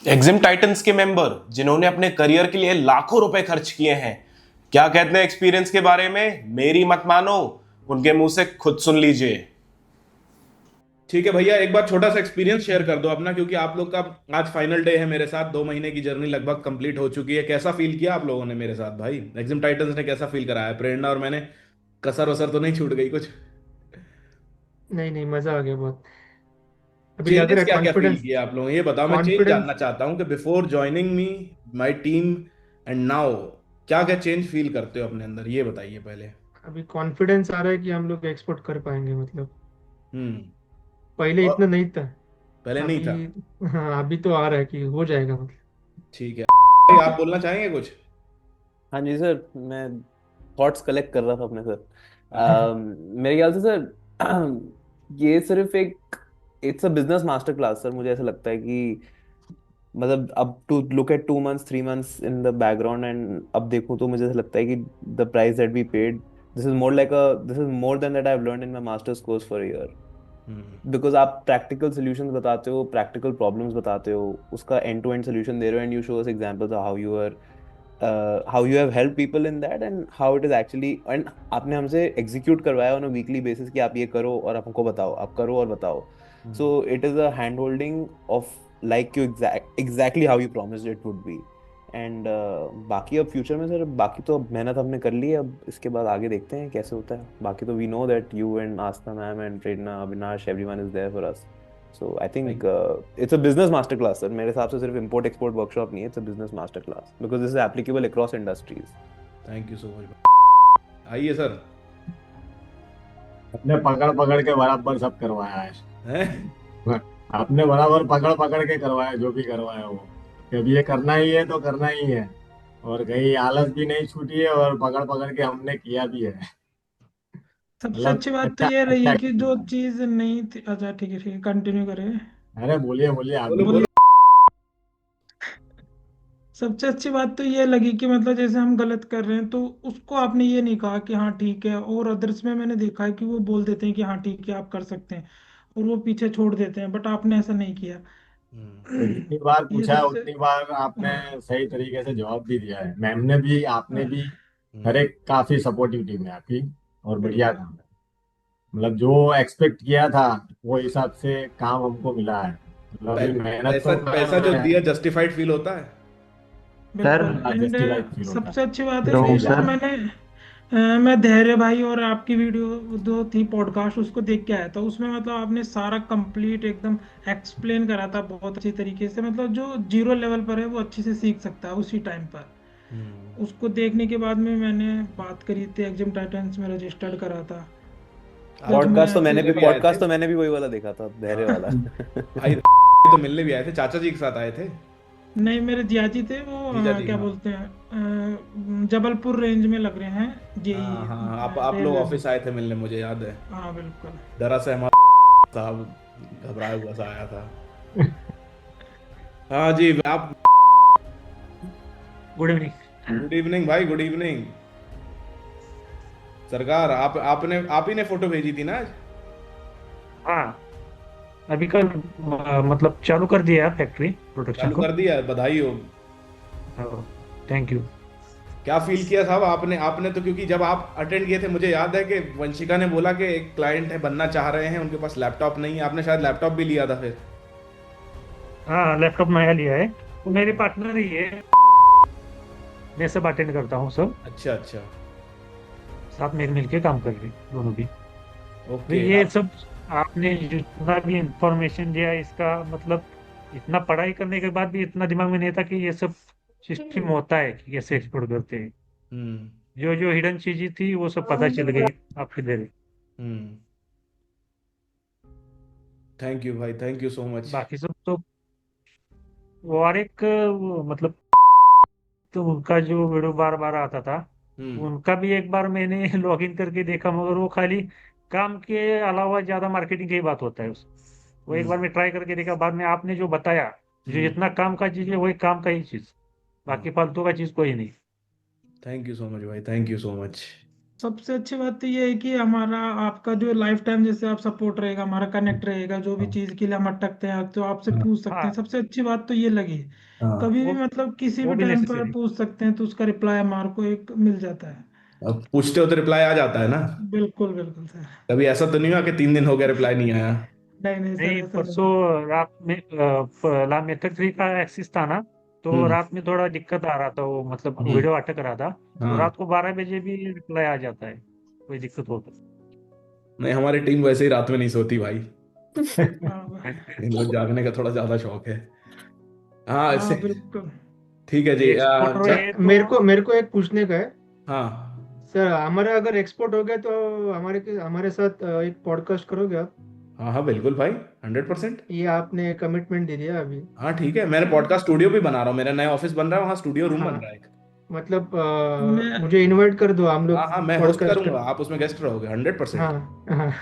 EXIM Titans के member जिन्होंने अपने करियर के लिए लाखों रुपए खर्च किए हैं, क्या कहते हैं एक्सपीरियंस के बारे में? मेरी मत मानो, उनके मुंह से खुद सुन लीजिए। ठीक है भैया, एक बार छोटा सा एक्सपीरियंस शेयर कर दो अपना, क्योंकि आप लोग का आज फाइनल डे है मेरे साथ। 2 महीने की जर्नी लगभग कंप्लीट हो चुकी है। कैसा फील किया आप लोगों ने मेरे साथ भाई? एग्जिम टाइटंस ने कैसा फील कराया? प्रेरणा और मैंने कसर वसर तो नहीं छूट गई कुछ? नहीं नहीं, मजा आ गया बहुत। अभी लग चेंजेस रहा है क्या क्या फील कॉन्फिडेंस। किए आप लोगों ने, ये बताओ। मैं चेंज कॉन्फिडेंस। जानना चाहता हूँ कि before joining me, my team, and now, क्या क्या चेंज फील करते हो अपने अंदर, ये बताइए पहले। अभी कॉन्फिडेंस आ रहा है कि हम लोग एक्सपोर्ट कर पाएंगे, मतलब हम्म। पहले और इतना नहीं था। पहले नहीं अभी था। हाँ, अभी तो आ रहा है कि हो जाएगा मतलब। ठीक है। आप बोलना चाहेंगे कुछ? हाँ जी सर, मैं थॉट्स कलेक्ट कर रहा था अपने सर। हाँ। मेरे ख्याल से सर ये सिर्फ एक it's a business master class sir. मुझे ऐसा लगता है कि मतलब अब to look at 2 months 3 months in the background and अब देखूं तो मुझे ऐसा लगता है कि the price that we paid, this is more than that I have learned in my masters course for a year. Hmm. Because आप practical solutions बताते हो, प्रैक्टिकल प्रॉब्लम्स बताते हो, उसका एंड टू एंड सॉल्यूशन दे रहे हो, and you show us examples of how you have help people in that and how it is actually. And आपने हमसे एग्जीक्यूट करवाया ऑन अ वीकली बेसिस कि आप ये करो और आप हमको बताओ, आप करो और बताओ। Hmm. So it is a hand holding of like you exactly how you promised it would be. And बाकी अब फ्यूचर में सर, बाकी तो अब मेहनत हमने कर ली है, अब इसके बाद आगे देखते हैं कैसे होता है। बाकी तो we know that you and Aastha ma'am and Prerna, Avinash, everyone is there for us. So I think thank it's a business master class sir. मेरे हिसाब से सिर्फ इम्पोर्ट एक्सपोर्ट वर्कशॉप नहीं है, it's a business master class because this is applicable across industries. Thank you so much. आइए sir. अपने पकड़ पकड़ के बराबर सब करवाया है। हैं? आपने बराबर पकड़ पकड़ के करवाया, जो भी करवाया वो कि अब ये करना ही है तो करना ही है। और कहीं आलस भी नहीं छूटी है, और पकड़ पकड़ के हमने किया भी है। सबसे मतलब अच्छी बात तो अच्छा ये रही अच्छा है कि जो किया। चीज नहीं थी। अच्छा ठीक है, ठीक है, कंटिन्यू करें। अरे बोलिए बोलिए, आप बोलो भी बोलो। बोलिए। बोलिए। सबसे अच्छी बात तो ये लगी कि मतलब जैसे हम गलत कर रहे हैं तो उसको आपने ये नहीं कहा कि हाँ ठीक है, और अदर्स में मैंने देखा है कि वो बोल देते हैं कि हाँ ठीक है आप कर सकते हैं, और वो पीछे छोड़ देते हैं, बट आपने ऐसा नहीं किया। हम्म। तो जितनी बार ये पूछा है सबसे। उतनी बार आपने हाँ सही तरीके से जवाब भी दिया है। मैम ने भी, आपने हाँ, भी। हर हम्म। एक काफी सपोर्टिव टीम है आपकी। और बढ़िया बिल्कुल। काम है। मतलब जो एक्सपेक्ट किया था वो हिसाब से काम हमको मिला है। मतलब अभी मेहनत पैसा तो कर पैसा जो रहे हैं। दिया जस्टिफाइड फील होता है। सर। बिल्कुल एंड जस्टिफाइड फील होता है। सबसे अच्छी बात है हेलो सही जैसे बात सर। है। मैं धैर्य भाई और आपकी वीडियो जो थी पॉडकास्ट उसको देख के आया था। उसमें मतलब आपने सारा कंप्लीट एकदम एक्सप्लेन करा था बहुत अच्छी तरीके से। मतलब जो जीरो लेवल पर है वो अच्छे से सीख सकता है उसी टाइम पर। हम्म। उसको देखने के बाद में मैंने बात करी थी, एग्जिम टाइटंस में रजिस्टर्ड करा था। जब आप मैं मिलने भी आए थे। पॉडकास्ट तो मैंने भी वही वाला देखा था, धैर्य हाँ। वाला। भाई तो मिलने भी आए थे, चाचा जी के साथ आए थे। नहीं, मेरे जियाजी थे वो। जीजा जी, क्या हाँ। बोलते हैं, जबलपुर रेंज में लग रहे हैं हाँ जेई हाँ, आप लोग रेलवे में। ऑफिस आए थे मिलने, मुझे याद है। हाँ बिल्कुल। डरा से हमारा साहब घबराया हुआ सा आया था। हाँ जी आप। Good evening. गुड इवनिंग भाई, गुड इवनिंग। सरकार, आप ही ने फोटो भेजी थी ना आज? हाँ, अभी कल मतलब चालू कर दिया है फैक्ट्री प्रोडक्शन चालू को। कर दिया, बधाई हो। Thank you. क्या फील किया साहब आपने आपने तो, क्योंकि जब आप अटेंड किए थे मुझे याद है कि वंशिका ने बोला कि एक क्लाइंट है, बनना चाह रहे हैं, उनके पास लैपटॉप नहीं है। आपने शायद लैपटॉप भी लिया था फिर। हाँ, लैपटॉप नया लिया है। वो मेरे पार्टनर ही है। मैं सब अटेंड करता हूँ सब। अच्छा अच्छा। साथ में मिलके काम कर रहे हैं दोनों भी। तो ओके ये आप। सब आपने जितना भी इंफॉर्मेशन दिया इसका मतलब, इतना पढ़ाई करने के बाद भी इतना दिमाग में नहीं था कि ये सब सिस्टम होता है कि कैसे एक्सपोर्ट करते हैं। हम्म। जो जो हिडन चीजें थी वो सब पता चल गई आपके देर। हम्म। थैंक यू भाई, थैंक यू सो मच। बाकी सब तो वो और एक वो मतलब, तो उनका जो वीडियो बार बार आता था, हम्म। उनका भी एक बार मैंने लॉगिन करके देखा, मगर वो खाली काम के अलावा ज्यादा मार्केटिंग की ही बात होता है उस। वो एक हम्म। बार मैं ट्राई करके देखा, बाद में आपने जो बताया, जो हम्म। जितना काम का चीज है वही काम का ही चीज, हाँ। बाकी फालतू का चीज कोई नहीं। थैंक यू सो मच भाई, थैंक यू सो मच। सबसे अच्छी बात तो ये है कि हमारा आपका जो लाइफ टाइम जैसे आप सपोर्ट रहेगा, हमारा कनेक्ट रहेगा, जो भी हाँ चीज के लिए हम अटकते हैं तो आपसे हाँ पूछ सकते हाँ, हैं। सबसे अच्छी बात तो ये लगी, हाँ। कभी वो भी मतलब किसी वो भी भी टाइम पर नेसेसरी। पूछ सकते हैं तो उसका रिप्लाई हमारे को एक मिल जाता है। अब पूछते हो तो रिप्लाई आ जाता है ना। बिल्कुल बिल्कुल सर। कभी ऐसा तो नहीं हुआ कि 3 दिन हो गया रिप्लाई नहीं आया? नहीं नहीं सर, नहीं, ऐसा नहीं परसों है। रात में मेथड 3 का एक्सिस था ना, तो हम्म। रात में थोड़ा दिक्कत आ रहा था, वो मतलब हम्म। वीडियो अटक रहा था। तो हाँ। रात को 12 बजे भी रिप्लाई आ जाता है, कोई दिक्कत हो तो। नहीं, हमारी टीम वैसे ही रात में नहीं सोती भाई। हाँ इन लोग जागने का थोड़ा ज्यादा शौक है। हाँ ऐसे। हाँ बिल्कुल। ठीक है जी। एक्सपोर्ट सर रहे तो। मेरे को एक पूछने का है। हाँ सर हमारा अगर एक्सपोर्ट हो गया तो हमारे साथ एक पॉडकास्ट करोगे आप? हाँ हाँ, बिल्कुल भाई, 100%। ये आपने कमिटमेंट दे दिया अभी। हाँ ठीक है, मैंने पॉडकास्ट स्टूडियो भी बना रहा हूँ, मेरा नया ऑफिस बन रहा है, वहाँ स्टूडियो रूम बन हाँ रहा है एक। मतलब मैं मुझे इनवाइट कर दो, हम हाँ लोग हाँ, मैं होस्ट पॉडकास्ट करूंगा, कर। आप उसमें गेस्ट रहोगे, 100%। हाँ हाँ।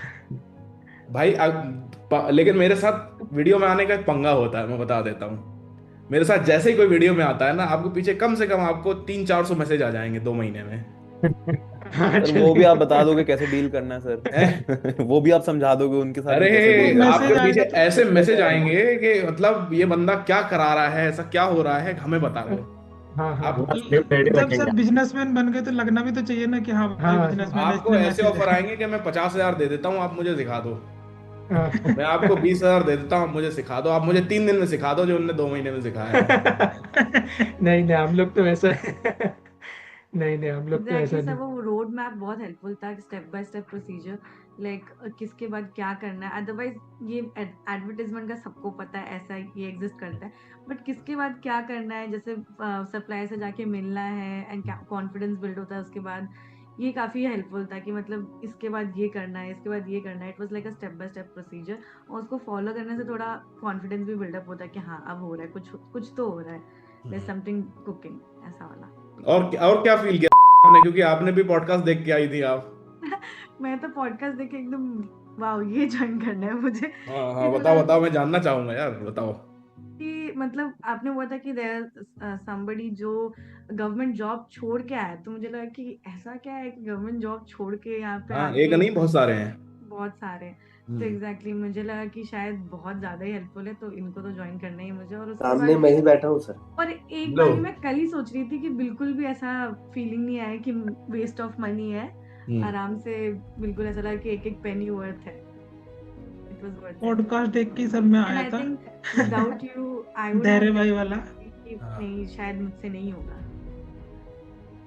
भाई लेकिन मेरे साथ वीडियो में आने का एक पंगा होता है, मैं बता देता हूँ। मेरे साथ जैसे ही कोई वीडियो में आता है ना, आपको पीछे कम से कम आपको 300-400 मैसेज आ जाएंगे 2 महीने में। हाँ सर वो भी आप बता चलेगा। दोगे कैसे डील करना है हैं? सर। वो भी आप समझा दोगे उनके साथ अरे, कि कैसे वो डील करना आपके मैसेज है। पीछे आएगा तो ऐसे मैसेज आएंगे कि मतलब ये बंदा क्या करा रहा है, ऐसा क्या हो रहा है, हमें बताओ। हाँ हाँ आप पूरा स्क्रिप्ट रेडी जब रखेंगे। सर बिजनेसमैन बन गए तो लगना भी तो चाहिए ना कि हाँ भाई हाँ बिजनेसमैन है, आपको इसने ऐसे मैसेज ऑफर है। आएंगे कि मैं 50,000 दे देता हूँ, आप मुझे सिखा दो। हाँ। मैं आपको 20,000 दे देता हूँ, आप मुझे सिखा दो, आप मुझे 3 दिन में सिखा दो जो उनने 2 महीने में सिखाया है। नहीं नहीं, हम लोग तो ऐसा नहीं नहीं, हम लोग तो ऐसा एग्जैक्टली सर, नहीं। वो रोड मैप बहुत हेल्पफुल था, step by step procedure, like किसके बाद क्या करना है। अदरवाइज ये एडवर्टाइजमेंट का सबको पता है, ऐसा ये एग्जिस्ट करता है, बट किसके बाद क्या करना है, जैसे सप्लायर से जाके मिलना है एंड कॉन्फिडेंस बिल्ड होता है उसके बाद, ये काफ़ी हेल्पफुल था कि मतलब इसके बाद ये करना है, इसके बाद ये करना है। It was like a step by step procedure, और उसको फॉलो करने से थोड़ा कॉन्फिडेंस भी बिल्डअप होता है कि हाँ अब हो रहा है, कुछ कुछ तो हो रहा है, देयर समथिंग कुकिंग, ऐसा वाला। और क्या फील किया आपने, क्योंकि आपने भी पॉडकास्ट देख के आई थी आप। मैं तो पॉडकास्ट देख के एकदम वाओ, ये ज्वाइन करना है मुझे, हाँ हाँ, क्योंकि बताओ लगा बताओ, मैं जानना चाहूंगा यार, बताओ। कि मतलब आपने बोला था कि देयर समबडी जो गवर्नमेंट जॉब छोड़ के आया, तो मुझे लगा कि ऐसा क्या है कि गवर्नमेंट जॉब छोड़ के यहाँ पे हाँ, एक आके नहीं बहुत सारे हैं। बहुत सारे। तो हम्म। एग्जैक्टली मुझे लगा कि शायद बहुत ज्यादा ही हेल्पफुल है, तो इनको तो ज्वाइन करना ही है मुझे। और उसके सामने बाद मैं ही बैठा हूँ सर। और एक लो। बार मैं कल ही सोच रही थी कि बिल्कुल भी ऐसा फीलिंग नहीं आया कि वेस्ट ऑफ मनी है, आराम से बिल्कुल ऐसा लगा कि एक एक पेनी वर्थ है। It was worth it. Podcast देख के ही सर मैं एंड आया आई था, think without you I would धैर्य हैव भाई वाला। हाँ। नहीं, शायद मुझसे नहीं होगा,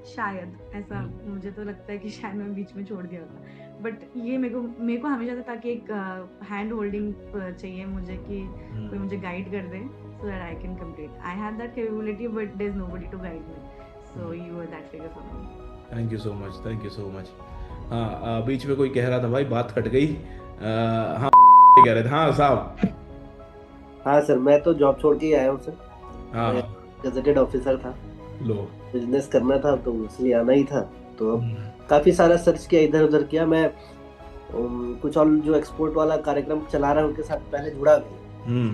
शायद ऐसा मुझे तो लगता है कि शायद मैं बीच में छोड़ दिया होता। बट ये मेरे को हमेशा से था कि एक हैंड होल्डिंग चाहिए मुझे, कि कोई मुझे गाइड कर दे, so that I can complete. I have that capability, but there's nobody to guide me. So you were that figure for me. Thank you so much, thank you so much. हाँ, बीच में कोई कह रहा था भाई, बात cut गई। हाँ कह रहे थे, हाँ साहब। हाँ सर, मैं तो जॉब छोड़ के ही आया हूँ सर। हाँ मैं गजेटेड ऑफिसर था, लो। बिजनेस करना था तो इसलिए आना ही था। तो अब काफी सारा सर्च किया, इधर उधर किया। मैं कुछ और जो एक्सपोर्ट वाला कार्यक्रम चला रहा है उनके साथ पहले जुड़ा भी।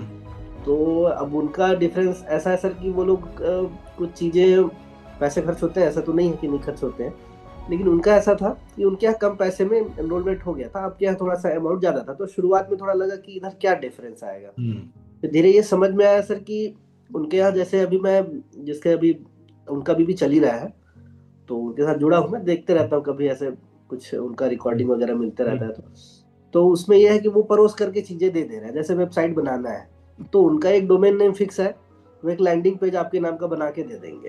तो अब उनका डिफरेंस ऐसा है सर कि वो लोग कुछ चीजें, पैसे खर्च होते हैं, ऐसा तो नहीं है कि नहीं खर्च होते हैं, लेकिन उनका ऐसा था कि उनके यहाँ कम पैसे में एनरोलमेंट हो गया था, आपके यहाँ थोड़ा सा अमाउंट ज्यादा था। तो शुरुआत में थोड़ा लगा कि इधर क्या डिफरेंस आएगा। तो धीरे ये समझ में आया सर कि उनके यहाँ जैसे अभी मैं जिसके अभी उनका भी चल ही रहा है, तो उनके साथ जुड़ा हूँ, मैं देखते रहता हूँ, कभी ऐसे कुछ उनका रिकॉर्डिंग वगैरह मिलते रहता है। तो उसमें यह है कि वो परोस करके चीजें दे दे रहे हैं। जैसे वेबसाइट बनाना है तो उनका एक डोमेन नेम फिक्स है, वो एक लैंडिंग पेज आपके नाम का बना के दे देंगे,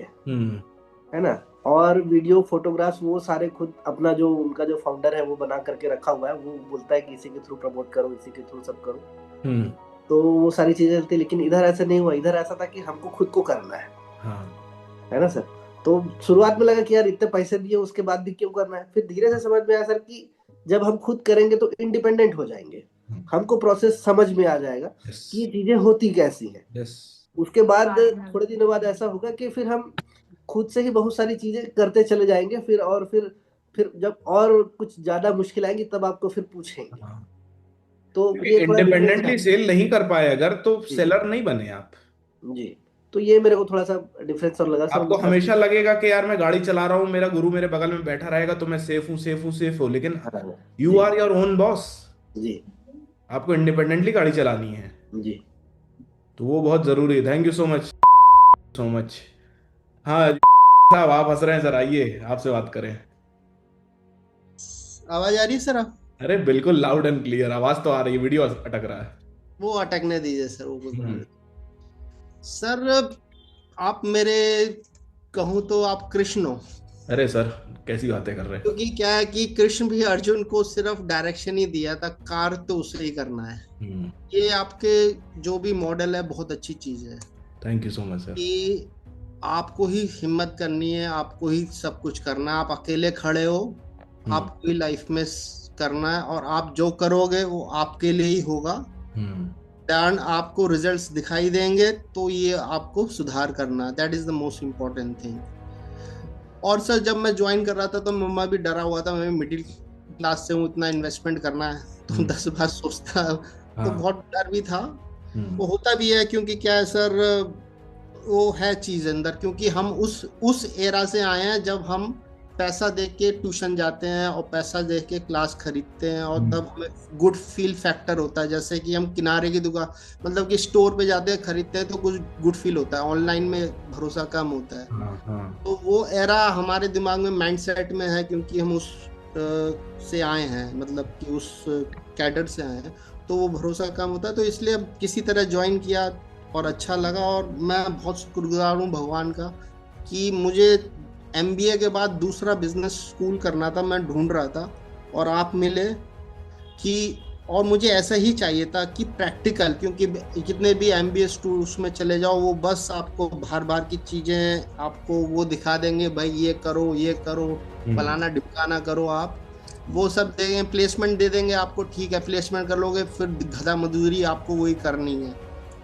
है ना। और वीडियो फोटोग्राफ्स वो सारे खुद अपना जो उनका जो फाउंडर है वो बना करके रखा हुआ है, वो बोलता है कि इसी के थ्रू प्रमोट करो, इसी के थ्रू सब करो। तो वो सारी चीजें चलती। लेकिन इधर ऐसा नहीं हुआ, इधर ऐसा था कि हमको खुद को करना है ना सर। तो शुरुआत में लगा कि यार इतने पैसे दिए उसके बाद भी क्यों करना है। फिर धीरे से समझ में आया सर कि जब हम खुद करेंगे तो इंडिपेंडेंट हो जाएंगे, हमको प्रोसेस समझ में आ जाएगा कि चीजें होती कैसी है। उसके बाद थोड़े दिनों बाद ऐसा होगा कि फिर हम खुद से ही बहुत सारी चीजें करते चले जाएंगे। फिर जब और कुछ ज्यादा मुश्किल आएंगी तब आपको फिर पूछेंगे। तो ये थोड़ा इंडिपेंडेंटली सेल नहीं कर पाए अगर, तो सेलर नहीं बने आप। जी। तो ये मेरे को थोड़ा सा डिफरेंस और लगा सर। आपको हमेशा लगेगा कि यार मैं गाड़ी चला रहा हूँ, मेरा गुरु मेरे बगल में बैठा रहेगा तो मैं सेफ हूँ, सेफ हूँ, सेफ हूँ, लेकिन हाँ, यू जी आर योर ओन बॉस। जी आपको इंडिपेंडेंटली गाड़ी चलानी है, जी। तो वो बहुत जरूरी है। Thank you so much, so much. हाँ साहब, आप हंस रहे हैं सर, आइए आपसे बात करें। आवाज आ रही है सर? आप अरे बिल्कुल लाउड एंड क्लियर आवाज तो आ रही है, वीडियो अटक रहा है। वो अटकने दीजिए सर, वो कुछ हम्म। नहीं। सर आप मेरे कहूँ तो आप कृष्ण हो, अरे सर कैसी बातें कर रहे हैं। क्योंकि क्या है कि कृष्ण भी अर्जुन को सिर्फ डायरेक्शन ही दिया था, कार्य तो उसे ही करना है। ये आपके जो भी मॉडल है बहुत अच्छी चीज है thank you so much sir. कि आपको ही हिम्मत करनी है, आपको ही सब कुछ करना है। आप अकेले खड़े हो, आपको ही लाइफ में करना है, और आप जो करोगे वो आपके लिए ही होगा। दैन आपको रिजल्ट्स दिखाई देंगे, तो ये आपको सुधार करना, that is the most important thing. और सर जब मैं ज्वाइन कर रहा था तो मैं भी डरा हुआ था, मैं मिडिल क्लास से हूँ, इतना इन्वेस्टमेंट करना है तो 10 बार सोचता, तो बहुत डर भी था। वो होता भी है, क्योंकि क्या है सर, वो है चीज अंदर, क्योंकि हम उस एरा से आए हैं जब हम पैसा दे के ट्यूशन जाते हैं और पैसा दे के क्लास खरीदते हैं, और तब हमें गुड फील फैक्टर होता है। जैसे कि हम किनारे की दुकान, मतलब कि स्टोर पे जाते हैं खरीदते हैं तो कुछ गुड फील होता है, ऑनलाइन में भरोसा कम होता है। तो वो एरा हमारे दिमाग में माइंडसेट में है, क्योंकि हम उस से आए हैं, मतलब कि उस कैडर से आए हैं, तो वो भरोसा कम होता है। तो इसलिए अब किसी तरह ज्वाइन किया और अच्छा लगा, और मैं बहुत शुक्रगुजार हूँ भगवान का कि मुझे MBA के बाद दूसरा बिजनेस स्कूल करना था, मैं ढूंढ रहा था, और आप मिले कि, और मुझे ऐसा ही चाहिए था कि प्रैक्टिकल, क्योंकि कितने भी MBA उसमें चले जाओ, वो बस आपको बार बार की चीज़ें आपको वो दिखा देंगे, भाई ये करो फलाना ढिमकाना करो, आप वो सब देंगे, प्लेसमेंट दे देंगे आपको, ठीक है प्लेसमेंट कर लोगे, फिर गधा मजदूरी आपको वही करनी है।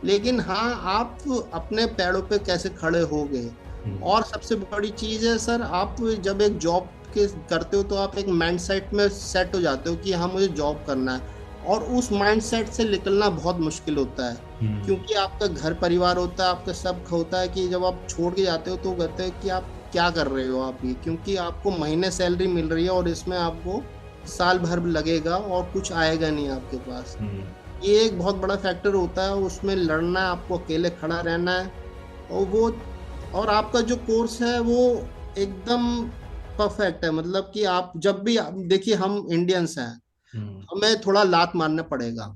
लेकिन हाँ, आप अपने पैरों पे कैसे खड़े हो गए। और सबसे बड़ी चीज है सर, आप जब एक जॉब के करते हो तो आप एक माइंडसेट में सेट हो जाते हो कि हाँ मुझे जॉब करना है, और उस माइंडसेट से निकलना बहुत मुश्किल होता है, क्योंकि आपका घर परिवार होता है, आपका सब होता है, कि जब आप छोड़ के जाते हो तो कहते हैं कि आप क्या कर रहे हो आप ये, क्योंकि आपको महीने सैलरी मिल रही है और इसमें आपको साल भर लगेगा और कुछ आएगा नहीं आपके पास। ये एक बहुत बड़ा फैक्टर होता है, उसमें लड़ना है, आपको अकेले खड़ा रहना है। और आपका जो कोर्स है वो एकदम परफेक्ट है, मतलब कि आप जब भी देखिए, हम इंडियंस हैं, हमें थोड़ा लात मारना पड़ेगा,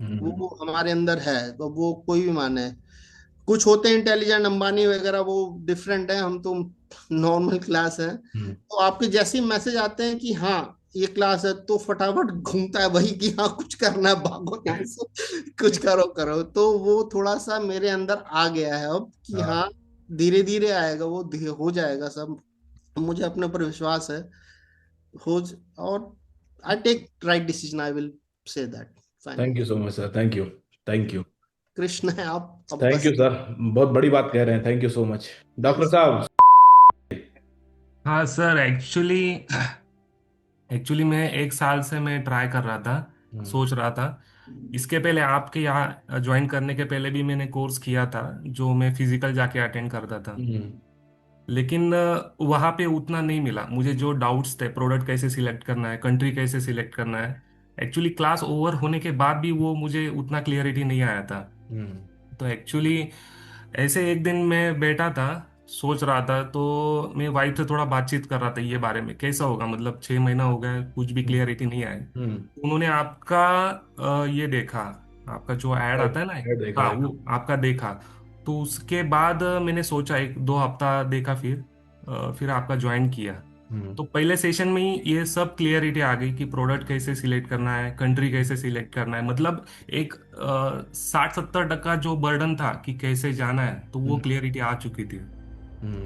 वो हमारे अंदर है, तो वो कोई भी माने। कुछ होते हैं इंटेलिजेंट, अंबानी वगैरह, वो डिफरेंट है, हम तो नॉर्मल क्लास है। तो आपके जैसे मैसेज आते हैं कि हाँ ये क्लास है, तो फटाफट घूमता है वही कि हाँ कुछ करना है, भागो यहाँ से, कुछ करो। तो वो थोड़ा सा मेरे अंदर आ गया है अब कि हाँ धीरे धीरे आएगा, वो हो जाएगा सब, मुझे अपने ऊपर विश्वास है। और I take right decision, I will say that. Thank you so much sir, thank you. Krishna है आप। थैंक यू सर, बहुत बड़ी बात कह रहे हैं, thank you so much. Doctor साहब। हाँ सर, एक्चुअली मैं 1 साल से मैं ट्राई कर रहा था, सोच रहा था। इसके पहले आपके यहाँ ज्वाइन करने के पहले भी मैंने कोर्स किया था, जो मैं फिजिकल जाके अटेंड करता था, लेकिन वहाँ पे उतना नहीं मिला मुझे। जो डाउट्स थे, प्रोडक्ट कैसे सिलेक्ट करना है, कंट्री कैसे सिलेक्ट करना है, एक्चुअली क्लास ओवर होने के बाद भी वो मुझे उतना क्लियरिटी नहीं आया था। तो एक्चुअली ऐसे एक दिन मैं बैठा था, सोच रहा था, तो मैं वाइफ से थोड़ा बातचीत कर रहा था ये बारे में, कैसा होगा, मतलब 6 महीना हो गया, कुछ भी क्लियरिटी नहीं आए। उन्होंने आपका ये देखा, आपका जो ऐड आता है ना, हाँ वो आपका देखा। तो उसके बाद मैंने सोचा 1-2 हफ्ता देखा, फिर आपका ज्वाइन किया। तो पहले सेशन में ही ये सब क्लियरिटी आ गई कि प्रोडक्ट कैसे सिलेक्ट करना है, कंट्री कैसे सिलेक्ट करना है, मतलब एक 60-70% जो बर्डन था कि कैसे जाना है, तो वो क्लियरिटी आ चुकी थी।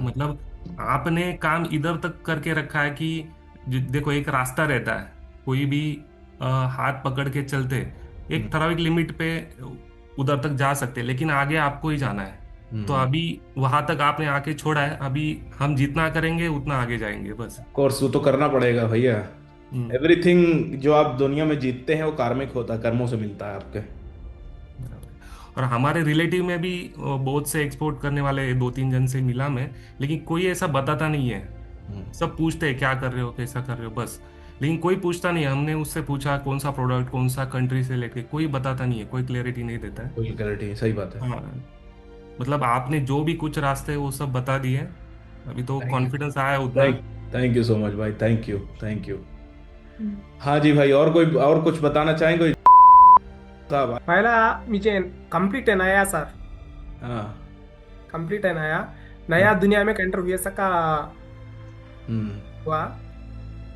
मतलब आपने काम इधर तक करके रखा है कि देखो, एक रास्ता रहता है, कोई भी हाथ पकड़ के चलते एक थराविक लिमिट पे उधर तक जा सकते, लेकिन आगे आपको ही जाना है। तो अभी वहां तक आपने आके छोड़ा है, अभी हम जितना करेंगे उतना आगे जाएंगे बस। कोर्स वो तो करना पड़ेगा भैया। एवरीथिंग जो आप दुनिया में जीतते हैं वो कार्मिक होता है, कर्मों से मिलता है आपके। और हमारे रिलेटिव में भी बहुत से एक्सपोर्ट करने वाले 2-3 जन से मिला मैं, लेकिन कोई ऐसा बताता नहीं है। सब पूछते हैं क्या कर रहे हो, कैसा कर रहे हो, बस। लेकिन कोई पूछता नहीं है। हमने उससे पूछा कौन सा प्रोडक्ट, कौन सा कंट्री से लेके, कोई बताता नहीं है, कोई क्लैरिटी नहीं देता है। कोई क्लैरिटी, सही बात है। हाँ, मतलब आपने जो भी कुछ रास्ते वो सब बता दिए। अभी तो कॉन्फिडेंस आया उतना। थैंक यू सो मच भाई, थैंक यू, थैंक यू। हाँ जी भाई, और कुछ बताना चाहेंगे? पहिला मुझे कंप्लीट नया सर, हाँ, कंप्लीट है नया दुनिया में एंटर हुए सका हुआ।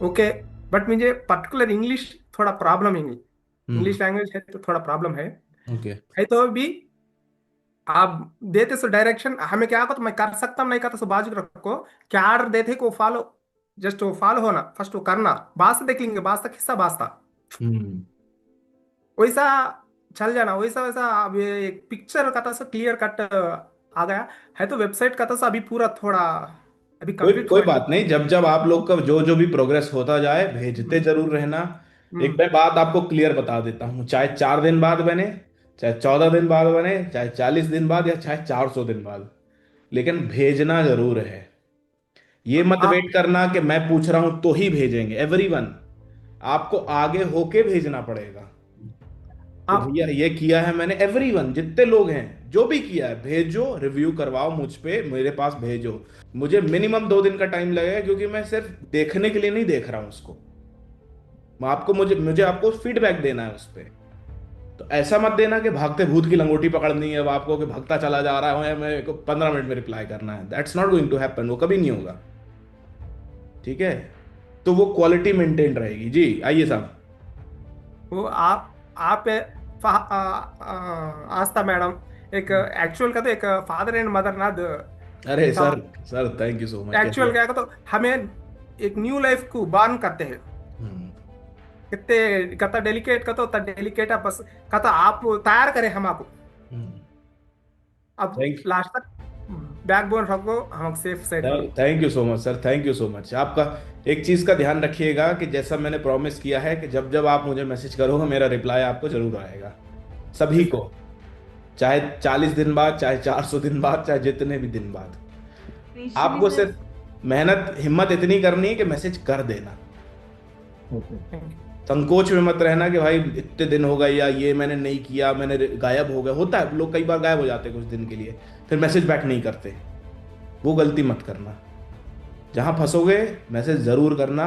ओके, बट मुझे पर्टिकुलर इंग्लिश थोड़ा प्रॉब्लम है, इंग्लिश लैंग्वेज है तो थोड़ा प्रॉब्लम है। ओके, है तो भी आप देते सो डायरेक्शन, हमें क्या को तो मैं कर सकता हूँ, नहीं करता सो बाजू रखो। क्या ऑर्डर देते को फॉलो, जस्ट वो फॉलो होना, फर्स्ट वो करना, बात देख लेंगे, बात तक हिस्सा बास्ता वैसा चल जाना, वैसा वैसा। अब ये एक पिक्चर का था क्लियर कट आ गया है, तो वेबसाइट का था अभी पूरा थोड़ा अभी कंप्लीट कोई बात नहीं। जब आप लोग का जो भी प्रोग्रेस होता जाए, भेजते जरूर रहना। एक मैं बात आपको क्लियर बता देता हूँ, चाहे 4 दिन बाद बने, चाहे 14 दिन बाद बने, चाहे 40 दिन बाद, या चाहे 400 दिन बाद, लेकिन भेजना जरूर है। ये मत वेट करना कि मैं पूछ रहा हूं तो ही भेजेंगे। एवरीवन, आपको आगे होके भेजना पड़ेगा। तो भैया ये किया है मैंने, एवरीवन जितने लोग हैं जो भी किया है, भेजो, रिव्यू करवाओ मुझ पे, मेरे पास भेजो। मुझे मिनिमम 2 दिन का टाइम लगेगा, क्योंकि मैं सिर्फ देखने के लिए नहीं देख रहा हूं उसको। मुझे आपको फीडबैक देना है उस पर। तो ऐसा मत देना कि भागते भूत की लंगोटी पकड़नी है अब आपको, कि भागता चला जा रहा है, मेरे को 15 मिनट में रिप्लाई करना है। That's not going to happen, वो कभी नहीं होगा। ठीक है, तो वो क्वालिटी मेंटेन रहेगी। जी आइए साहब। वो आप आस्था मैडम, एक एक्चुअल का तो एक फादर एंड मदर ना अरे sir thank you so much. Actual क्या तो हमें एक न्यू लाइफ को बर्न करते हैं, कितने कता डेलिकेट का तो डेलिकेट है, बस कता आप तैयार करें हम आपको। अब लास्ट तक बैकबोन रखो, हम safe side. Thank you so much sir, thank you so much. आपका एक चीज का ध्यान रखिएगा कि जैसा मैंने प्रॉमिस किया है कि जब आप मुझे मैसेज करोगे, मेरा रिप्लाई आपको जरूर आएगा, सभी को, चाहे 40 दिन बाद, चाहे 400 दिन बाद, चाहे जितने भी दिन बाद। आपको सिर्फ मेहनत, हिम्मत इतनी करनी है कि मैसेज कर देना। संकोच में मत रहना कि भाई इतने दिन हो गए, या ये मैंने नहीं किया, मैंने गायब हो गया। होता है, लोग कई बार गायब हो जाते हैं कुछ दिन के लिए, फिर मैसेज बैक नहीं करते। वो गलती मत करना। जहां फंसोगे मैसेज जरूर करना,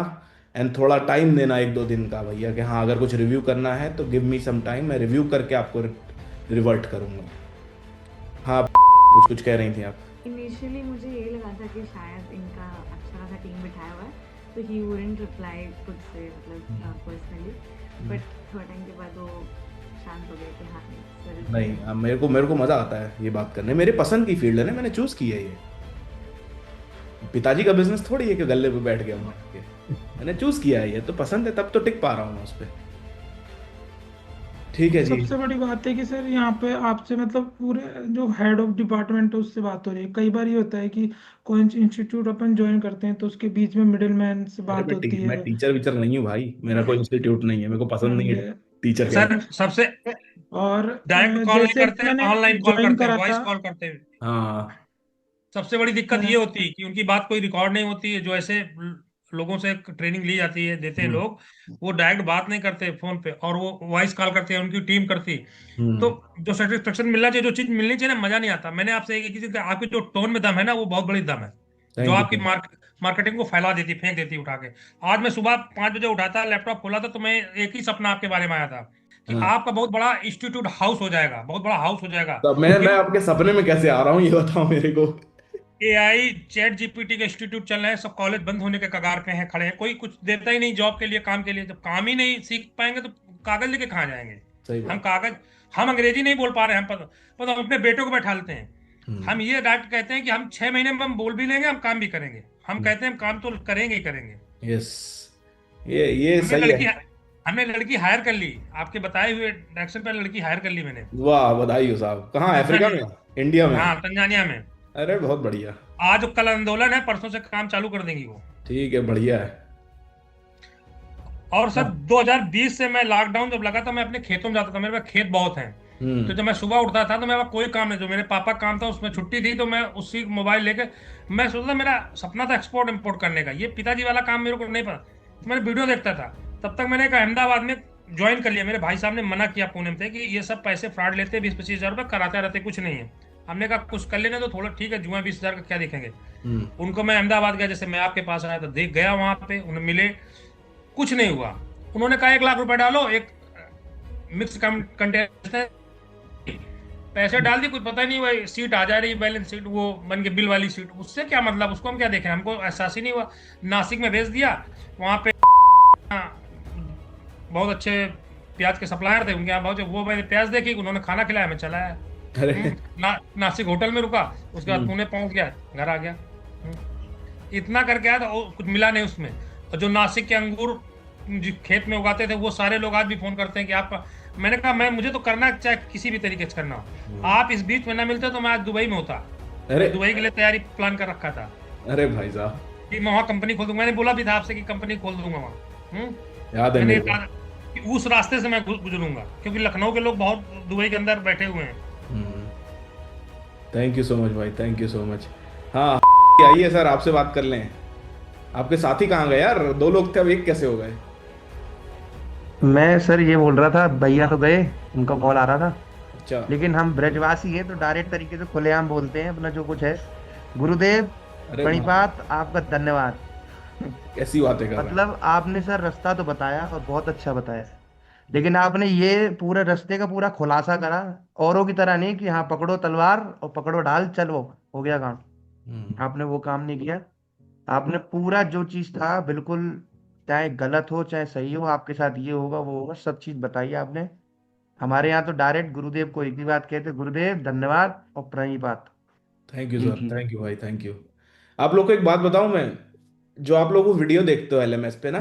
एंड थोड़ा टाइम देना 1-2 दिन का भैया, कि हाँ अगर कुछ रिव्यू करना है तो गिव मी सम टाइम, मैं रिव्यू करके आपको रिवर्ट करूंगा। हाँ, कुछ कह रही थी आप। इनिशियली मुझे ये लगा था कि शायद इनका अच्छा खासा टीम बिठाया हुआ है, तो ही वुडंट रिप्लाई खुद से, मतलब पर्सनली, बट थोड़ा टाइम के बाद वो शांत हो गए कि हाँ नहीं, मेरे को मजा आता है ये बात करने। मेरे पसंद की फील्ड है ना, मैंने चूज की है ये। पिताजी का बिजनेस थोड़ी है कि गले पे बैठ गया हूँ, मैंने चूज किया है ये, तो पसंद है, तब तो टिक पा रहा हूँ उस पर। ठीक है जी। सबसे बड़ी बात है कि सर यहाँ पे आपसे मतलब पूरे जो हेड ऑफ डिपार्टमेंट है उससे बात हो रही है। कई बार ये होता है कि कोई इंस्टीट्यूट अपन ज्वाइन करते हैं तो उसके बीच में मिडिल मैन से बात होती है। मैं टीचर विचर नहीं हूँ भाई, मेरा कोई इंस्टीट्यूट नहीं है, मेरे को पसंद नहीं है टीचर सर। सबसे और डायरेक्ट कॉल नहीं जैसे करते, मैंने ऑनलाइन कॉल ज्वाइन करते हैं, करा वॉइस था। कॉल करते हैं। हाँ, सबसे बड़ी दिक्कत ये होती है कि उनकी बात कोई रिकॉर्ड नहीं होती है। जो ऐसे लोगों से ट्रेनिंग ली जाती है, देते हैं लोग, वो डायरेक्ट बात नहीं करते फोन पे, और वो वॉइस कॉल करते हैं, उनकी टीम करती। तो जो सेटिस्फेक्शन मिलना चाहिए, जो चीज मिलनी चाहिए ना, मजा नहीं आता। मैंने आपसे एक चीज, आपके जो टोन में दम है ना, वो बहुत बड़ी दम है, जो आपकी मार्केटिंग को फैला देती, फेंक देती उठा के। आज मैं सुबह 5 बजे उठा था, लैपटॉप खोला था, तो मैं एक ही सपना आपके बारे में आया था कि आपका बहुत बड़ा इंस्टीट्यूट हाउस हो जाएगा, बहुत बड़ा हाउस हो जाएगा। तो मैं आपके सपने में कैसे आ रहा हूँ, ये बताओ मेरे को। AI चैट जीपीटी के इंस्टीट्यूट चल रहे हैं, सब कॉलेज बंद होने के कगार पे हैं, खड़े हैं, कोई कुछ देता ही नहीं जॉब के लिए, काम के लिए। जब काम ही नहीं सीख पाएंगे तो कागज लेके कहाँ जाएंगे। हम अंग्रेजी नहीं बोल पा रहे हैं, हम अपने बेटों को बैठा लेते हैं। हम ये डायरेक्ट कहते हैं कि हम 6 महीने में हम बोल भी लेंगे, हम काम भी करेंगे। हम कहते हैं हम काम तो करेंगे ही करेंगे। यस, ये सही है। हमने लड़की हायर कर ली, आपके बताए हुए डायरेक्शन पर लड़की हायर कर ली मैंने। वाह, बधाई हो साहब। कहाँ, अफ्रीका में, इंडिया में? हाँ, तंजानिया में। अरे बहुत बढ़िया। आज कल आंदोलन है, परसों से काम चालू कर देंगी वो। ठीक है, बढ़िया है। और सर 2020 से मैं लॉकडाउन जब लगा था, मैं अपने खेतों में जाता था, मेरे पास खेत बहुत हैं। तो जब मैं सुबह उठता था तो मेरा कोई काम नहीं, जो मेरे पापा का काम था उसमें छुट्टी थी, तो मैं उसी मोबाइल लेके मैं सोचता, मेरा सपना था एक्सपोर्ट इंपोर्ट करने का, ये पिताजी वाला काम मेरे को नहीं पता, तो मैंने वीडियो देखता था। तब तक मैंने एक अहमदाबाद में ज्वाइन कर लिया, मेरे भाई साहब ने मना किया पुणे में थे कि ये सब पैसे फ्रॉड लेते, 20-25 हज़ार रुपये कराते रहते, कुछ नहीं है। हमने कहा कुछ कर लेने तो थोड़ा ठीक है, जुआ 20 हज़ार का क्या देखेंगे। उनको मैं अहमदाबाद गया, जैसे मैं आपके पास आया तो देख गया, वहां पे उन्हें मिले, कुछ नहीं हुआ। उन्होंने कहा 1 लाख रुपए डालो, एक मिक्स कंटेस्ट है, पैसे डाल दी, कुछ पता नहीं, वो सीट आ जा रही, बैलेंस सीट वो बन के बिल वाली सीट, उससे क्या मतलब, उसको हम क्या देखें, हमको एहसास ही नहीं हुआ। नासिक में भेज दिया, वहाँ पे बहुत अच्छे प्याज के सप्लायर थे, उनके यहाँ बहुत, वो मैंने प्याज देखी, उन्होंने खाना खिलाया, मैं चला आया। नासिक होटल में रुका, उसके बाद पुणे पहुंच गया, घर आ गया। इतना करके आया तो कुछ मिला नहीं उसमें। और जो नासिक के अंगूर खेत में उगाते थे, वो सारे लोग आज भी फोन करते हैं कि आप, मैंने कहा मुझे तो करना, चाहे किसी भी तरीके से करना हो, आप इस बीच में ना मिलते तो मैं आज दुबई में होता। अरे दुबई के लिए तैयारी प्लान कर रखा था अरे भाई साहब, कि मैं वहाँ कंपनी खोल दूंगा, मैंने बोला भी था आपसे कि कंपनी खोल दूंगा वहाँ। याद है मैंने मेरे को। कि उस रास्ते से मैं गुजरूंगा, क्योंकि लखनऊ के लोग बहुत दुबई के अंदर बैठे हुए हैं। थैंक यू सो मच भाई, थैंक यू सो मच। हाँ आइए सर, आपसे बात कर लें। आपके साथी कहाँ गए यार? 2 लोग थे, अब 1 कैसे हो गए? मैं सर ये बोल रहा था, भैया तो गए, उनका कॉल आ रहा था, अच्छा। लेकिन हम ब्रजवासी हैं तो डायरेक्ट तरीके से खुलेआम बोलते हैं अपना जो कुछ है। गुरुदेव अरे प्रणिपात, आपका धन्यवाद। कैसी बातें कर रहे हैं? मतलब आपने सर रास्ता तो बताया और बहुत अच्छा बताया, लेकिन आपने ये पूरे रास्ते का पूरा खुलासा करा, औरों की तरह नहीं कि हाँ पकड़ो तलवार और पकड़ो ढाल, चलो हो गया काम। आपने वो काम नहीं किया, आपने पूरा जो चीज था बिल्कुल, चाहे गलत हो चाहे सही हो, आपके साथ ये होगा वो होगा, सब चीज बताई आपने। हमारे यहाँ तो डायरेक्ट गुरुदेव को एक ही बात कहते, गुरुदेव धन्यवाद और प्रणिपात। थैंक यू एक सर, ही। थैंक यू भाई, थैंक यू। आप लोग को एक बात बताऊं मैं, जो आप लोग वो वीडियो देखते हो LMS पे ना,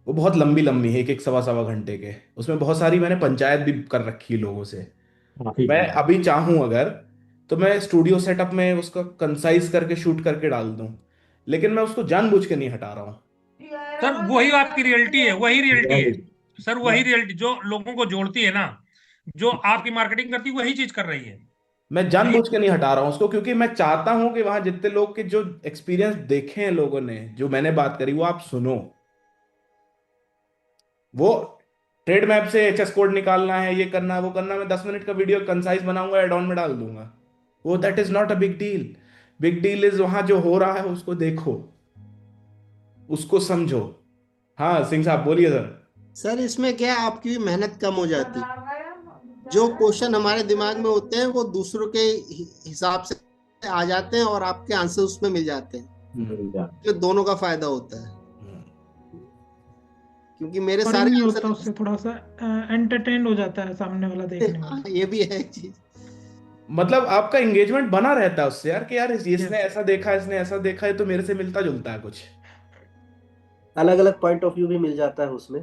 वो बहुत लंबी लंबी है, 1-1 सवा घंटे के, उसमें बहुत सारी मैंने पंचायत भी कर रखी है लोगों से। मैं अभी चाहूं अगर, तो मैं स्टूडियो सेटअप में उसका कंसाइज करके शूट करके डाल दूं, लेकिन मैं उसको जानबूझ के नहीं हटा रहा हूँ। सर वही आपकी रियलिटी है, वही रियलिटी है सर, वही रियलिटी जो लोगों को जोड़ती है ना, जो आपकी मार्केटिंग करती है, वही चीज कर रही है। मैं जानबूझ के नहीं हटा रहा हूँ उसको, क्योंकि मैं चाहता हूं कि वहां जितने लोग के जो एक्सपीरियंस देखे हैं लोगों ने, जो मैंने बात करी, वो आप सुनो। वो ट्रेड मैप से HS कोड निकालना है, ये करना है, वो करना है, मैं 10 मिनट का वीडियो कंसाइज बनाऊंगा, एड ऑन में डाल दूंगा। वो that is not a big deal. Big deal is वहां जो हो रहा है उसको देखो, उसको समझो। हाँ सिंह साहब बोलिए सर। सर इसमें क्या है, आपकी भी मेहनत कम हो जाती। जो क्वेश्चन हमारे दिमाग में होते हैं वो दूसरों के हिसाब से आ जाते हैं और आपके आंसर उसमें मिल जाते हैं, जो दोनों का फायदा होता है। क्योंकि मेरे सारे नहीं आंसर होता, उससे थोड़ा सा एंटरटेन हो जाता है सामने वाला देखने वाला। ये भी है एक चीज, मतलब आपका एंगेजमेंट बना रहता है उससे यार, कि यार इसने ऐसा देखा, इसने ऐसा देखा, है तो मेरे से मिलता जुलता है कुछ। अलग अलग पॉइंट ऑफ व्यू भी मिल जाता है उसमें।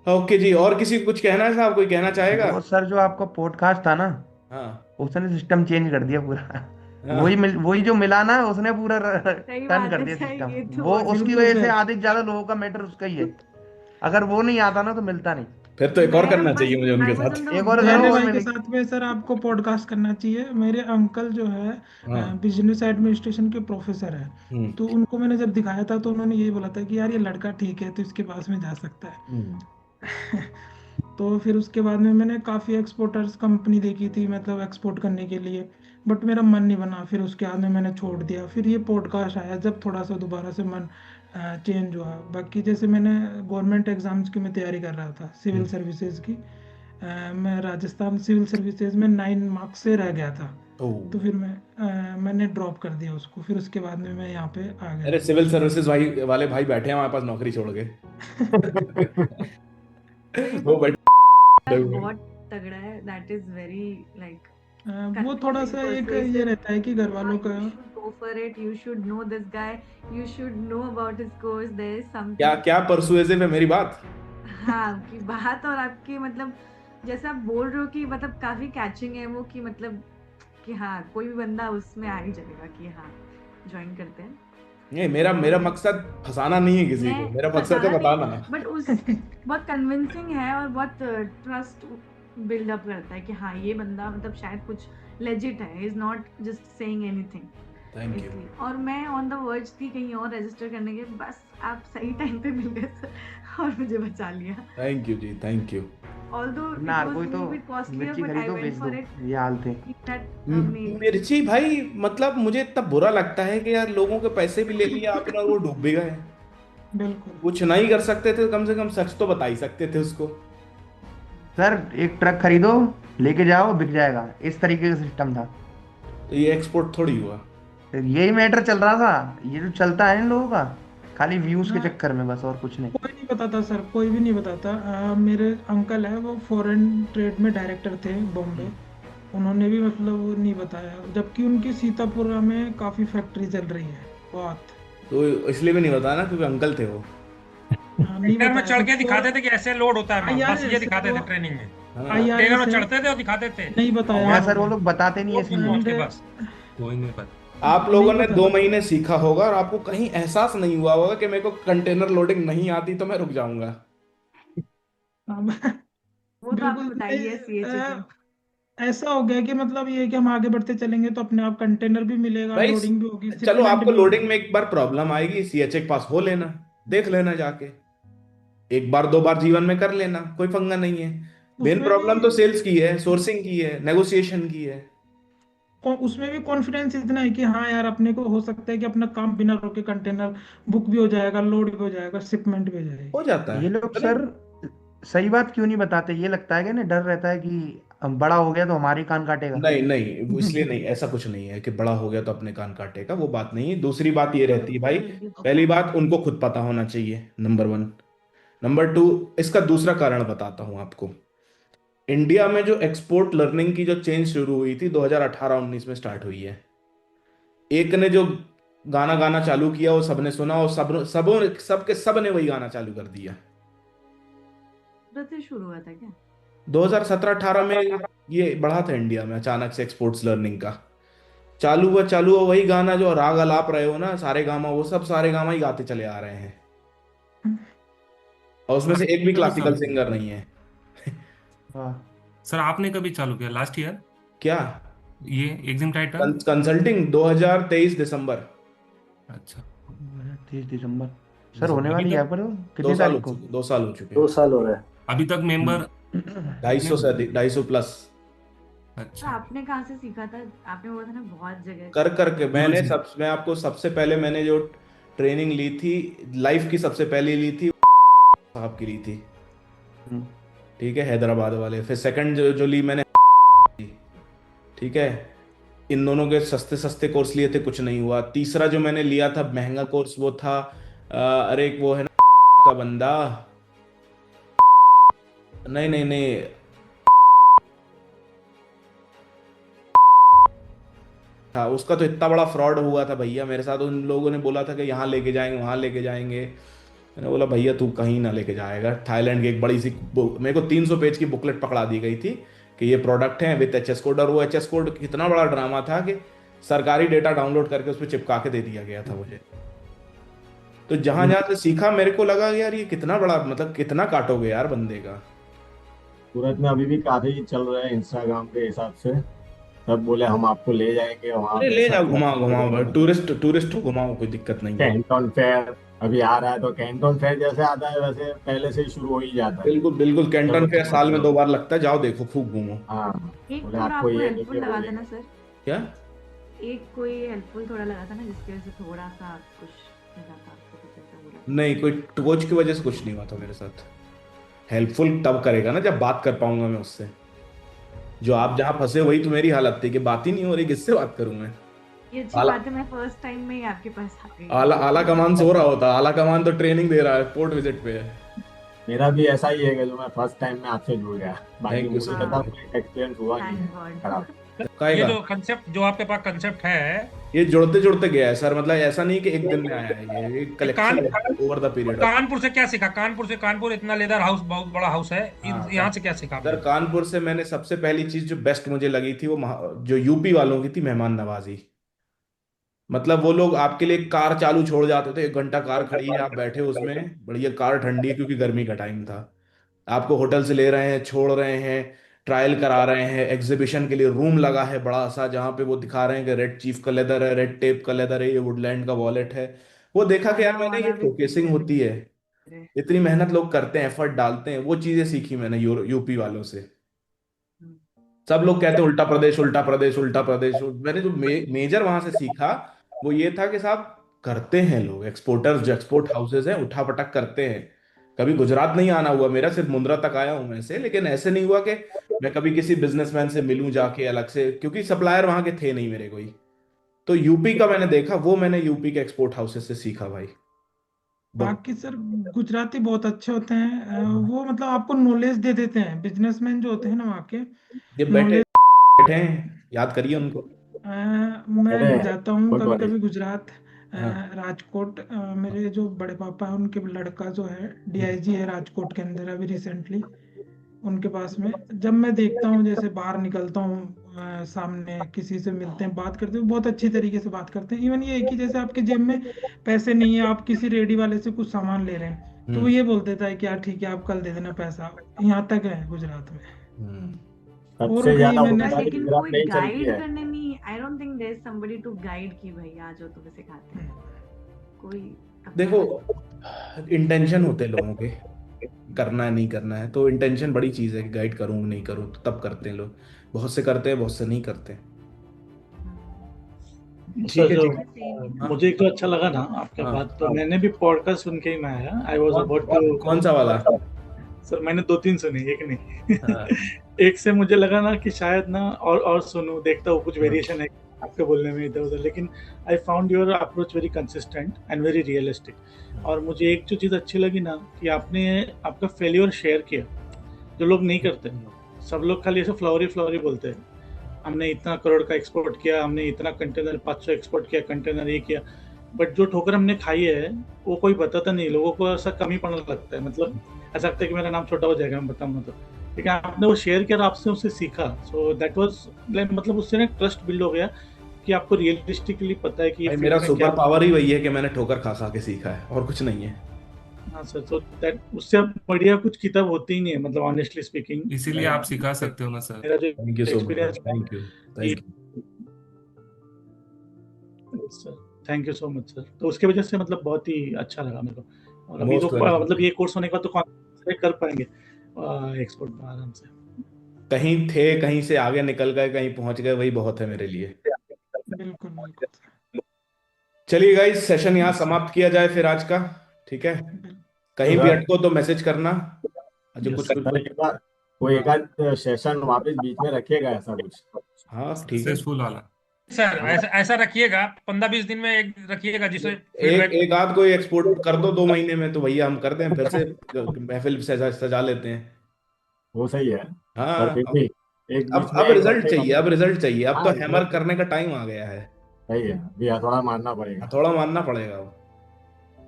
ओके जी, और किसी को कुछ कहना है साहब? कोई कहना चाहेगा? वो सर जो आपका पॉडकास्ट था ना, हाँ उसने सिस्टम चेंज कर दिया पूरा। हाँ। वही जो मिला ना, उसने पूरा सही टर्न बात कर है, दिया सही, ये सिस्टम। तो वो बहुत उसकी वजह से आधे से ज्यादा लोगों का मैटर उसका ही है। अगर वो नहीं आता ना तो मिलता नहीं। फिर तो एक और मैं करना बस चाहिए मुझे उनके आई वाज साथ। ऑन द एक और धैर्य करो और भाई मैं के भी। साथ में सर आपको पॉडकास्ट करना चाहिए। मेरे अंकल जो है हाँ। बिजनेस एडमिनिस्ट्रेशन के प्रोफेसर है, तो उनको मैंने जब दिखाया था तो उन्होंने यही बोला था कि यार ये लड़का ठीक है, तो इसके पास में जा सकता है। तो फिर उसके बाद में मैंने काफ़ी एक्सपोर्टर्स कंपनी देखी थी, मतलब एक्सपोर्ट करने के लिए, बट मेरा मन नहीं बना। फिर उसके बाद में मैंने छोड़ दिया। फिर ये पॉडकास्ट आया जब थोड़ा सा दोबारा से मन चेंज हुआ। बाकी जैसे मैंने गवर्नमेंट एग्जाम्स की मैं तैयारी कर रहा था, सिविल सर्विसेज की। मैं राजस्थान सिविल सर्विसेज में 9 मार्क्स से रह गया था, तो फिर मैंने ड्रॉप कर दिया उसको। फिर उसके बाद में मैं यहाँ पे आ गया। अरे सिविल सर्विसेज भाई वाले भाई बैठे हैं हमारे पास नौकरी छोड़ के। वो बहुत तगड़ा है, दैट इज वेरी लाइक वो थोड़ा सा एक ये रहता है कि घर वालों का go for it, you should know this guy, you should know about his course, there is something। क्या क्या परसुएसिव है मेरी बात? हाँ की बात, और आपकी मतलब जैसे आप बोल रहे हो कि मतलब काफी कैचिंग है वो, कि मतलब कि हाँ कोई भी बंदा उसमें आ ही जाएगा कि हाँ ज्वाइन करते हैं। नहीं, मेरा मेरा मकसद फंसाना नहीं है किसी को, मैं मेरा मकसद है फंसाना नहीं, बताना। बट उस बहुत कन्विंसिंग है और बहुत ट्रस्ट बिल्डअप करता है कि हाँ ये बंदा मतलब शायद कुछ लेजिट है, is not just saying anything. Thank you. इसलिए और मैं ऑन द वर्ज थी कहीं और रजिस्टर करने के, बस आप सही टाइम पे मिल गए सर और मुझे बचा लिया। थैंक यू जी, थैंक यू। ऑल्दो इट ना वाज कोई तो लिटिल बिट कॉस्टलियर मिर्ची बट आई खरीदो वेंट बेच फॉर दो, इट। ये हाल थे। दैट मिर्ची भाई, मतलब मुझे इतना बुरा लगता है कि यार लोगों के पैसे भी ले लिए आपने और वो डूब भी गए। बिल्कुल। कुछ नहीं कर सकते थे, कम से कम सच तो बता ही सकते थे उसको। सर एक ट्रक खरीदो, लेके जाओ, बिक जाएगा, इस तरीके का सिस्टम था। तो ये एक्सपोर्ट थोड़ी हुआ। तो यही मैटर चल रहा था, ये जो चलता है इन लोगों का, खाली व्यूज के हाँ, चक्कर में, बस और कुछ नहीं। कोई नहीं बताता सर, कोई भी नहीं बताता। मेरे अंकल है वो फॉरेन ट्रेड में डायरेक्टर थे बॉम्बे, उन्होंने भी मतलब वो नहीं बताया, जबकि उनकी सीतापुरा में काफी फैक्ट्री चल रही है बहुत। तो इसलिए भी नहीं बताया ना क्योंकि अंकल थे वो। नहीं ट्रेलर में बताया चढ़ के सबको। दिखाते थे कि ऐसे लोड होता है माल, बस ये IRS दिखाते थे वो ट्रेनिंग में। IRS ट्रेलर में है, चढ़ते थे और दिखाते थे, नहीं बताया यार सर वो उन्होंने। लोग बताते नहीं है वो पहुंच के And, बस कोई नहीं पता। आप लोगों नहीं ने पता 2 था। महीने सीखा होगा और आपको कहीं एहसास नहीं हुआ होगा कि मेरे को कंटेनर लोडिंग नहीं आती तो मैं रुक जाऊंगा। वो तो आपने बिल्कुल बताई है CHSM। ऐसा हो गया कि मतलब ये है कि हम आगे बढ़ते चलेंगे तो अपने आप कंटेनर भी मिलेगा, भाई लोडिंग भी होगी, चलो, शिपमेंट आपको भी लोडिंग होगी। में एक बार प्रॉब्लम आएगी, CH के पास हो लेना, देख लेना जाके, एक बार 2 बार जीवन में कर लेना, कोई पंगा नहीं है। मेन उसमें प्रॉब्लम तो भी सेल्स की है, सोर्सिंग की है, नेगोशिएशन की है। उसमें भी कॉन्फिडेंस इतना है कि हाँ यार अपने को हो सकता है कि अपना काम बिना रोके कंटेनर बुक भी हो जाएगा, लोड भी हो जाएगा, शिपमेंट भी हो जाएगी। हो जाता ये है, लोग चलेगा। सर सही बात क्यों नहीं बताते? ये लगता है कि ना, डर रहता है कि हम बड़ा हो गया तो हमारी कान काटेगा। नहीं नहीं, वो इसलिए नहीं, ऐसा कुछ नहीं है कि बड़ा हो गया तो अपने कान काटेगा, वो बात नहीं है। दूसरी बात ये रहती है भाई, पहली बात उनको खुद पता होना चाहिए, नंबर 1। नंबर 2, इसका दूसरा कारण बताता हूं आपको। इंडिया में जो एक्सपोर्ट लर्निंग की जो चेंज शुरू हुई थी 2018-19 में स्टार्ट हुई है। एक ने जो गाना गाना चालू किया वो सबने सुना और सब ने वही गाना चालू कर दिया। से शुरू हुआ था क्या? 2017-18 में ये बढ़ा था इंडिया में अचानक से एक्सपोर्ट्स लर्निंग का। चालू हुआ वही गाना जो राग अलाप रहे हो ना, सारे गामा, वो सब सारे गामा ही गाते चले आ रहे हैं और उसमें से एक भी क्लासिकल सिंगर नहीं है। सर आपने कभी चालू किया लास्ट ईयर क्या ये एग्जिम टाइटल? कंसल्टिंग 2023 दिसंबर। अच्छा 30 दिसंबर सर होने वाली है, पर 2 कितनी साल हो तारीख को? चुके, 2 साल हो चुके 2 साल हो रहे हैं। अभी तक मेंबर 250 से अधिक, 250 प्लस तो अच्छा आपने कहाँ से सीखा था? आपने बोला था ना बहुत जगह। कर करके। गुरुजी। मैं आपको सबसे पहले मैंने जो ट्रेनिंग ली थी लाइफ की, सबसे पहले ली थी साहब की ली थी, ठीक है, हैदराबाद वाले। फिर सेकंड जो ली मैंने, ठीक है, इन दोनों के सस्ते सस्ते कोर्स लिए थे, कुछ नहीं हुआ। तीसरा जो मैंने लिया था महंगा कोर्स, वो था अरे एक वो है ना का बंदा, नहीं नहीं नहीं, था उसका तो इतना बड़ा फ्रॉड हुआ था भैया मेरे साथ। उन लोगों ने बोला था कि यहाँ लेके जाएंगे, वहां लेके जाएंगे। मैंने बोला भैया तू कहीं ना लेके जाएगा। थाईलैंड की एक बड़ी सी मेरे को 300 पेज की बुकलेट पकड़ा दी गई थी कि ये प्रोडक्ट है विद HS कोड, और वो HS कोड कितना बड़ा ड्रामा था कि सरकारी डेटा डाउनलोड करके उस पर चिपका के दे दिया गया था मुझे। तो जहां जहां से सीखा मेरे को लगा यार ये कितना बड़ा, मतलब कितना काटोगे यार बंदे का। सूरत में अभी भी काफी चल रहा है इंस्टाग्राम के हिसाब से, सब बोले हम आपको ले जाएंगे वहाँ अरे पे, ले जाओ, सब घुमाओ भाई, टूरिस्ट घुमाओ, कोई दिक्कत नहीं है। कैंटन फेयर अभी आ रहा है, तो कैंटन फेयर जैसे आता है वैसे पहले से ही शुरू हो ही जाता है। बिल्कुल बिल्कुल, कैंटन फेयर साल में 2 बार लगता है, जाओ देखो, खूब घूमो। हाँ एक बोले थोड़ा आपको आपको ये हेल्पफुल लेके लगा वो था ना सर? क्या एक कोई हेल्पफुल थोड़ा लगा था ना जिसकी वजह से थोड़ा सा कुछ मिला था आपको, कुछ ऐसा बोला? नहीं, कोई कोच की वजह से कुछ नहीं हुआ था मेरे साथ। हेल्पफुल तब करेगा ना जब बात कर पाऊंगा मैं उससे। जो आप जहां फंसे वही तो मेरी हालत थी कि बात ही नहीं हो रही, किससे बात करूं मैं। ये अच्छी आला बात है, मैं फर्स्ट टाइम में ही आपके पास आ गई। आला कमान सो रहा होता, आला कमान तो ट्रेनिंग दे रहा है, पोर्ट विजिट पे है। मेरा भी ऐसा ही है कि जो मैं फर्स्ट टाइम में आपसे जुड़ गया, बाकी Thank you, मुझे sir. पता एक्सपीरियंस हुआ नहीं Thank है God. खराब। ये काहेगा जो कंसेप्ट जो आपके पास कंसेप्ट है, ये जुड़ते जुड़ते गया है सर, मतलब ऐसा नहीं कि एक दिन में आया है, ये एक collection over the period. Kanpur से क्या सीखा? कानपुर इतना लेदर हाउस, बहुत बड़ा हाउस है, हाँ, यहाँ से क्या सीखा सर आपने? कानपुर से मैंने सबसे पहली चीज जो बेस्ट मुझे लगी थी वो जो यूपी वालों की थी, मेहमान नवाजी। मतलब वो लोग आपके लिए कार चालू छोड़ जाते थे, 1 घंटा कार खड़ी है, आप बैठे उसमें, बढ़िया कार ठंडी है क्योंकि गर्मी का टाइम था, आपको होटल से ले रहे हैं, छोड़ रहे हैं, ट्रायल करा रहे हैं, एग्जीबिशन के लिए रूम लगा है बड़ा सा जहाँ पे वो दिखा रहे हैं कि रेड चीफ का लेदर है, रेड टेप का लेदर है, ये वुडलैंड का वॉलेट है। वो देखा कि यार खाना मैंने ये वाना भी शोकेसिंग होती है, इतनी मेहनत लोग करते हैं, एफर्ट डालते हैं, वो चीजें सीखी मैंने यूपी वालों से। सब लोग कहते हैं उल्टा प्रदेश उल्टा प्रदेश उल्टा प्रदेश, मैंने जो मेजर वहां से सीखा वो ये था कि साहब करते हैं लोग, एक्सपोर्टर्स जो एक्सपोर्ट हाउसेज हैं उठा पटक करते हैं। कभी गुजरात नहीं आना हुआ मेरा, सिर्फ मुंद्रा तक आया हूं मैं से, लेकिन ऐसे नहीं हुआ कि मैं कभी किसी बिजनेसमैन से मिलूं जाके अलग से, क्योंकि सप्लायर वहां के थे नहीं मेरे कोई। तो यूपी का मैंने देखा, वो मैंने यूपी के एक्सपोर्ट हाउसेज से सीखा भाई। बाकी सर गुजराती बहुत अच्छे होते हैं, वो मतलब आपको नॉलेज दे देते हैं, बिजनेसमैन जो होते हैं ना वहाँ के, ये बैठे नॉलेज। बैठे हैं, याद करिए उनको। मैं जाता हूँ कभी कभी गुजरात, हाँ। राजकोट, मेरे जो बड़े पापा है उनके लड़का जो है डीआईजी है राजकोट के अंदर अभी रिसेंटली, उनके पास में जब मैं देखता हूँ, जैसे बाहर निकलता हूँ, सामने किसी से मिलते हैं, बात करते हैं, बहुत अच्छी तरीके से बात करते हैं। इवन ये है कि जैसे आपके जेब में पैसे नहीं है, आप किसी रेडी वाले से कुछ सामान ले रहे हैं तो वो ये बोल देता है कि यार ठीक है आप कल दे देना पैसा, यहाँ तक है गुजरात में। और सबसे ज्यादा कहीं मैंने होशियारी लेकिन गुजरात कोई में ही चलती गाइड है। करने नहीं, I don't think there is somebody to guide कि भाई आ जाओ तुम्हें सिखाते हैं, कोई अपना देखो इंटेंशन होते हैं लोगों के, करना है नहीं करना है, तो इंटेंशन बड़ी चीज है कि गाइड करूं नहीं करूं, तो तब करते हैं लोग, बहुत से करते हैं बहुत से नहीं करते। सर ठीक है जो ठीक। मुझे एक तो अच्छा लगा ना आपका हाँ। बात, तो मैंने भी पॉडकास्ट सुन के ही मैं आया, आई वाज अबाउट टू। कौन सा वाला? सर मैंने 2-3 सुने, एक नहीं। हाँ। एक से मुझे लगा ना कि शायद ना और सुनूं, देखता हूँ कुछ वेरिएशन है आपके बोलने में इधर उधर, लेकिन I found your approach very consistent and very realistic. और मुझे एक जो चीज़ अच्छी लगी ना कि आपने आपका फेल्योर शेयर किया, जो लोग नहीं करते। सब लोग खाली ऐसे फ्लावरी बोलते हैं, हमने इतना करोड़ का एक्सपोर्ट किया, हमने इतना कंटेनर 500 एक्सपोर्ट किया, कंटेनर ये किया, बट जो ठोकर हमने खाई है वो कोई बताता नहीं, लोगों को ऐसा कमी पड़ने लगता है, मतलब ऐसा लगता है कि मेरा नाम छोटा हो जाएगा मैं बताऊंगा तो, लेकिन आपने वो शेयर किया, आपसे उससे सीखा, सो दैट वाज मतलब उससे ना ट्रस्ट बिल्ड हो गया कि आपको रियलिस्टिकली पता है कि भाई मेरा सुपर पावर ही वही है कि मैंने ठोकर खा खा के सीखा है, और कुछ नहीं है। हाँ सर, तो दैट उससे बढ़िया कुछ किताब होती ही नहीं है, मतलब ऑनेस्टली स्पीकिंग। इसीलिए आप सिखा सकते हो ना सर। मेरा जो thank you so much, experience, thank you sir thank you so much sir, तो उसके वजह से मतलब बहुत ही अच्छा लगा मेरे को। और अभी तो Most welcome. मतलब ये कोर्स होने के बाद तो कॉन्सेंट्रेट कर पाएंगे एक्सपोर्ट में आराम से। कहीं थे, कहीं से आगे निकल गए, कहीं पहुंच गए, वही बहुत है मेरे लिए। बिल्कुल बिल्कुल। चलिए गाइस, सेशन यहाँ समाप्त किया जाए फिर आज का, ठीक है? कहीं भी अटको तो मैसेज करना। जो कुछ सर एक बार कोई एक आध सेशन वापस बीच में रखिएगा ऐसा कुछ। हाँ ठीक है सक्सेसफुल वाला सर, ऐसा रखिएगा 15-20 दिन में एक रखिएगा जिससे एक आध कोई एक्सपोर्ट कर दो 2 महीने में, तो भैया हम कर दें फिर से महफिल सजा लेते हैं। वो सही है। हाँ पर फिर भी एक बीच अब में रिजल्ट चाहिए, अब रिजल्ट चाहिए, अब तो हाँ, हैमर करने का टाइम आ गया है। सही है, अभी थोड़ा मानना पड़ेगा। थोड़ा मानना पड़ेगा अब।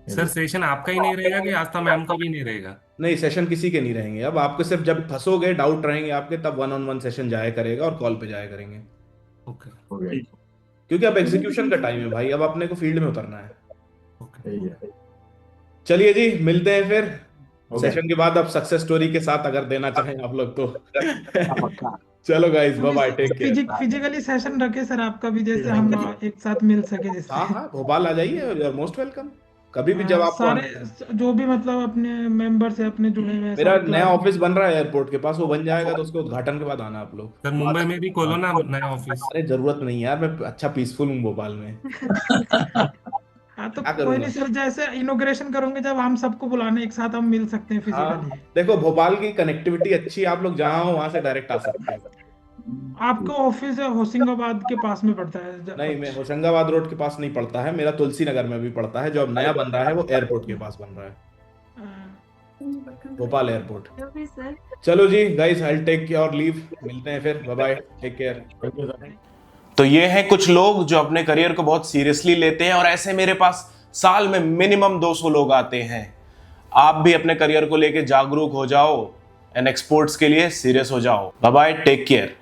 सर सेशन आपका ही नहीं रहेगा कि आस्था मैम का भी नहीं रहेगा? नहीं, सेशन किसी के नहीं रहेंगे अब, आपको सिर्फ जब फंसोगे, डाउट रहेंगे आपके, तब 1-on-1 सेशन जाया करेगा और कॉल पे जाया करेंगे। ओके। क्योंकि अब एग्जीक्यूशन का टाइम है भाई, अब अपने को फील्ड में उतरना है। सही है। चलिए जी, मिलते हैं फिर सेशन के बाद, अब सक्सेस स्टोरी के साथ अगर देना चाहें आप लोग तो। चलो guys, bye bye, take care. Physically session रखे सर आपका भी, जैसे हम एक साथ मिल सके जिससे। हाँ भोपाल आ जाइए, यू आर मोस्ट वेलकम, कभी भी जब आपको सारे जो भी मतलब अपने मेंबर से अपने जुड़े हुए हैं, मेरा सब नया ऑफिस बन रहा है एयरपोर्ट के पास, वो बन जाएगा तो उसके उद्घाटन के बाद आना आप लोग। सर मुंबई में भी खोलो ना नया ऑफिस। अरे जरूरत नहीं यार, मैं अच्छा पीसफुल हूँ भोपाल में। हाँ तो कोई नहीं सर, जैसे इनॉग्रेशन करोगे जब हम सबको बुलाने एक साथ हम मिल सकते हैं फिजिकली। देखो भोपाल की कनेक्टिविटी अच्छी है, आप लोग जहाँ हो वहां से डायरेक्ट आ सकते हैं। आपका ऑफिस है होशंगाबाद के पास में पड़ता है? नहीं, मैं होशंगाबाद रोड के पास नहीं पड़ता है, मेरा तुलसी नगर में भी पड़ता है, जो अब नया बन रहा है वो एयरपोर्ट के पास बन रहा है, भोपाल एयरपोर्ट। चलो जी guys, I will take your leave, मिलते हैं फिर, बाय बाय, टेक केयर। तो ये हैं कुछ लोग जो अपने करियर को बहुत सीरियसली लेते हैं, और ऐसे मेरे पास साल में मिनिमम 200 लोग आते हैं। आप भी अपने करियर को लेके जागरूक हो जाओ एंड एक्सपोर्ट्स के लिए सीरियस हो जाओ। Bye bye, take care.